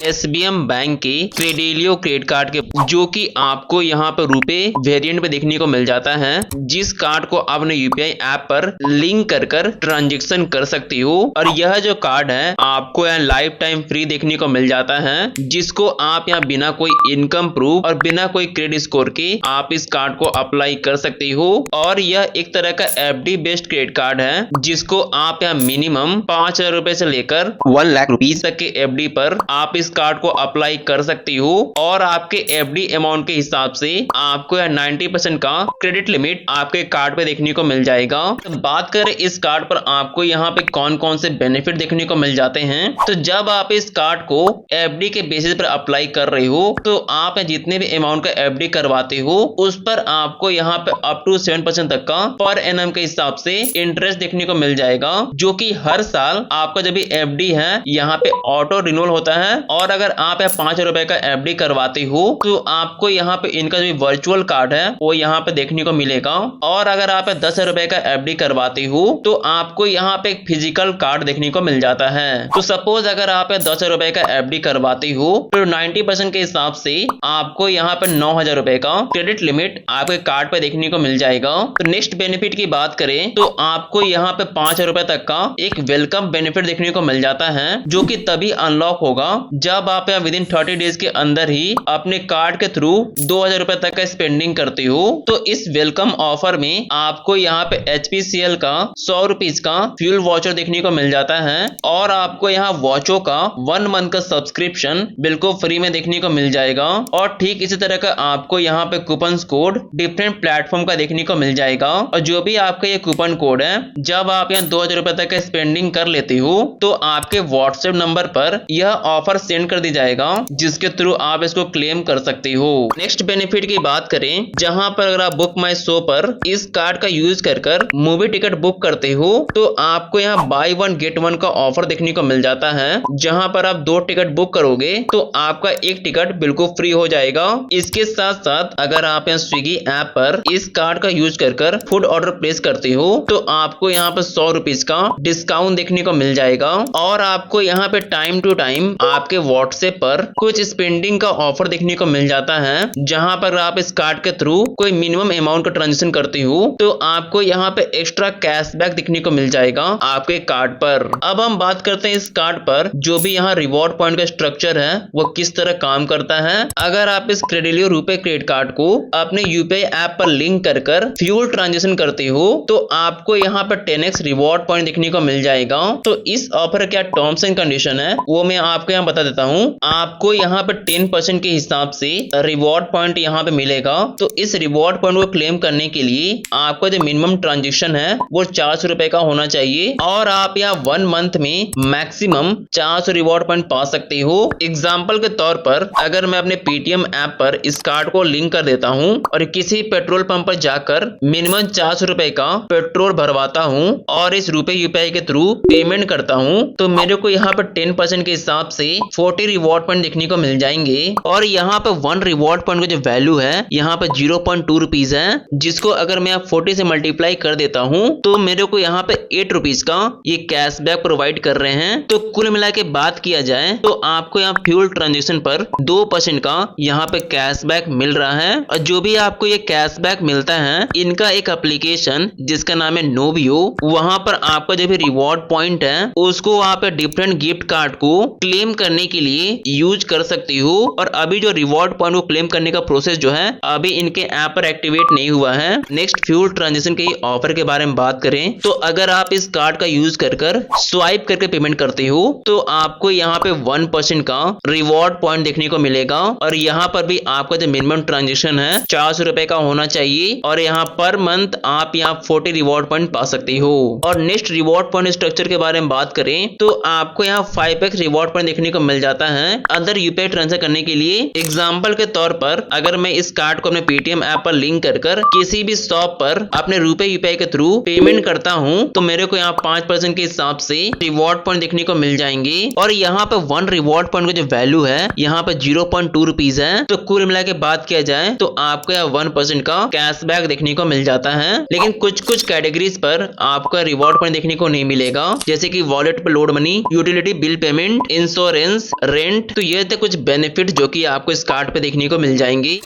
SBM bank के क्रेडिलियो credit card के, जो कि आपको यहाँ पर रुपए वेरिएंट पे देखने को मिल जाता है, जिस कार्ड को आप अपने UPI ऐप पर लिंक कर ट्रांजेक्शन कर सकती हो। और यह जो कार्ड है आपको यहाँ लाइफ टाइम फ्री देखने को मिल जाता है, जिसको आप यहाँ बिना कोई इनकम प्रूफ और बिना कोई क्रेडिट स्कोर के आप इस कार्ड को अप्लाई कर सकती हो। और यह एक तरह का FD बेस्ड क्रेडिट कार्ड है, जिसको आप यहाँ मिनिमम 5,000 रुपए से लेकर 1 लाख रुपीज तक के FD पर आप इस कार्ड को अप्लाई कर सकती हो। और आपके FD अमाउंट के हिसाब से आपको यहाँ 90% का क्रेडिट लिमिट आपके कार्ड पे देखने को मिल जाएगा। तो बात करें इस कार्ड पर आपको यहाँ पे कौन कौन से बेनिफिट देखने को मिल जाते हैं, तो जब आप इस कार्ड को FD के बेसिस पर अप्लाई कर रहे हो, तो आप जितने भी अमाउंट का FD करवाते हो उस पर आपको यहाँ पे अप टू 7% तक का पर एनम के हिसाब से इंटरेस्ट देखने को मिल जाएगा, जो कि हर साल आपका जब भी FD है यहाँ पे ऑटो रिन्यूअल होता है। और अगर आप 5,000 रुपए का FD करवाते हो तो आपको यहाँ पे इनका जो वर्चुअल कार्ड है वो यहाँ पे देखने को मिलेगा। और अगर आप 10,000 रुपए का FD करवाते हो तो आपको यहाँ पे एक फिजिकल कार्ड देखने को मिल जाता है। तो सपोज अगर आप 10,000 रुपए का FD करवाते हो तो 90% के हिसाब से आपको यहाँ पे 9,000 रुपए का क्रेडिट लिमिट आपके कार्ड पे देखने को मिल जाएगा। तो नेक्स्ट बेनिफिट की बात करें तो आपको यहाँ पे 5,000 रुपए तक का एक वेलकम बेनिफिट देखने को मिल जाता है, जो कि तभी अनलॉक होगा जब आप विद इन 30 डेज के अंदर ही अपने कार्ड के थ्रू 2,000 रुपए तक का स्पेंडिंग करते हो। तो इस वेलकम ऑफर में आपको यहाँ पे HPCL का 100 रुपीज का फ्यूल वॉचर देखने को मिल जाता है। और आपको यहाँ वॉचो का 1 मंथ का सब्सक्रिप्शन बिल्कुल फ्री में देखने को मिल जाएगा। और ठीक इसी तरह का आपको यहाँ पे कूपन कोड डिफरेंट प्लेटफॉर्म का देखने को मिल जाएगा। और जो भी आपका ये कूपन कोड है, जब आप यहाँ 2,000 रुपए तक का स्पेंडिंग कर लेते हो तो आपके WhatsApp नंबर पर यह ऑफर सेंड कर दी जाएगा, जिसके थ्रू आप इसको क्लेम कर सकते हो। नेक्स्ट बेनिफिट की बात करें, जहां पर अगर आप बुक माई शो पर इस कार्ड का यूज कर मूवी टिकट बुक करते हो तो आपको यहाँ बाय 1 गेट 1 का ऑफर देखने को मिल जाता है, जहां पर आप 2 टिकट बुक करोगे तो आपका एक टिकट बिल्कुल फ्री हो जाएगा। इसके साथ साथ अगर आप यहाँ स्विगी ऐप पर इस कार्ड का यूज कर फूड ऑर्डर प्लेस करते हो तो आपको यहाँ पर 100 रुपीज का डिस्काउंट देखने को मिल जाएगा। और आपको यहाँ पे टाइम टू टाइम आपके WhatsApp पर कुछ स्पेंडिंग का ऑफर देखने को मिल जाता है, जहां पर आप इस कार्ड के थ्रू कोई मिनिमम अमाउंट का ट्रांजेक्शन करते हो तो आपको यहाँ पे एक्स्ट्रा कैशबैक देखने को मिल जाएगा आपके कार्ड पर। अब हम बात करते हैं इस कार्ड पर जो भी यहाँ रिवॉर्ड पॉइंट का स्ट्रक्चर है वो किस तरह काम करता है। अगर आप इस क्रेडिलियो रुपए क्रेडिट कार्ड को अपने UPI ऐप पर लिंक कर फ्यूल ट्रांजेक्शन करते हो तो आपको यहाँ पर 10x रिवॉर्ड पॉइंट देखने को मिल जाएगा। तो इस ऑफर क्या टर्म्स एंड कंडीशन है वो मैं आपको यहाँ बता देता हूँ। आपको यहाँ पर 10% के हिसाब से रिवॉर्ड पॉइंट यहाँ पे मिलेगा। तो इस रिवॉर्ड पॉइंट को क्लेम करने के लिए आपका जो मिनिमम ट्रांजेक्शन है वो 400 रुपए का होना चाहिए। और आप यहाँ 1 मंथ में मैक्सिमम 400 रिवॉर्ड पॉइंट पा सकते हो। एग्जाम्पल के तौर पर अगर मैं अपने Paytm ऐप पर इस कार्ड को लिंक कर देता हूँ और किसी पेट्रोल पंप पर जाकर मिनिमम 400 रुपए का पेट्रोल भरवाता हूँ और इस रुपए UPI के थ्रू पेमेंट करता हूँ, तो मेरे को यहाँ पर 10% के हिसाब से 40 रिवॉर्ड पॉइंट देखने को मिल जाएंगे। और यहाँ पे 1 रिवॉर्ड पॉइंट का जो वैल्यू है यहाँ पे 0.2 रुपीज है, जिसको अगर मैं 40 से मल्टीप्लाई कर देता हूँ तो मेरे को यहाँ पे 8 रुपीज का ये कैशबैक प्रोवाइड कर रहे हैं। तो कुल मिला के बात किया जाए तो आपको यहाँ फ्यूल ट्रांजेक्शन पर 2% का यहाँ पे कैशबैक मिल रहा है। और जो भी आपको ये कैशबैक मिलता है, इनका एक एप्लीकेशन जिसका नाम है नोवियो, वहां पर आपका जो भी रिवॉर्ड पॉइंट है उसको आप डिफरेंट गिफ्ट कार्ड को क्लेम करने के लिए यूज कर सकती हो। और अभी जो रिवॉर्ड पॉइंट को क्लेम करने का प्रोसेस जो है अभी इनके ऐप पर एक्टिवेट नहीं हुआ है। नेक्स्ट फ्यूल ट्रांजेक्शन के ऑफर के बारे में बात करें तो अगर आप इस कार्ड का यूज कर स्वाइप करके पेमेंट करते हो तो आपको यहाँ पे 1% का रिवॉर्ड पॉइंट देखने को मिलेगा। और यहाँ पर भी आपका जो मिनिमम ट्रांजेक्शन है 400 रुपए का होना चाहिए। और यहाँ पर मंथ आप यहाँ 40 रिवॉर्ड पॉइंट पा सकते हो। और नेक्स्ट रिवॉर्ड पॉइंट स्ट्रक्चर के बारे में बात करें तो आपको यहाँ 5x रिवॉर्ड पॉइंट देखने को मिल जाता है अदर UPI ट्रांसफर करने के लिए। एग्जाम्पल के तौर पर अगर मैं इस कार्ड को अपने Paytm ऐप पर लिंक कर किसी भी शॉप पर अपने रुपए UPI के थ्रू पेमेंट करता हूँ तो मेरे को यहाँ 5% के हिसाब से रिवॉर्ड पॉइंट देखने को मिल जाएंगे। और यहाँ पे 1 रिवॉर्ड पॉइंट का जो वैल्यू है यहाँ पे 0.2 रुपीज है। तो कुल मिला के बात किया जाए तो आपको यहाँ 1% का कैशबैक देखने को मिल जाता है। लेकिन कुछ कैटेगरीज पर आपका रिवॉर्ड पॉइंट देखने को नहीं मिलेगा, जैसे कि वॉलेट पर load money, utility bill payment, insurance, rent. तो ये थे कुछ बेनिफिट जो कि आपको इस कार्ड पे देखने को मिल जाएंगे।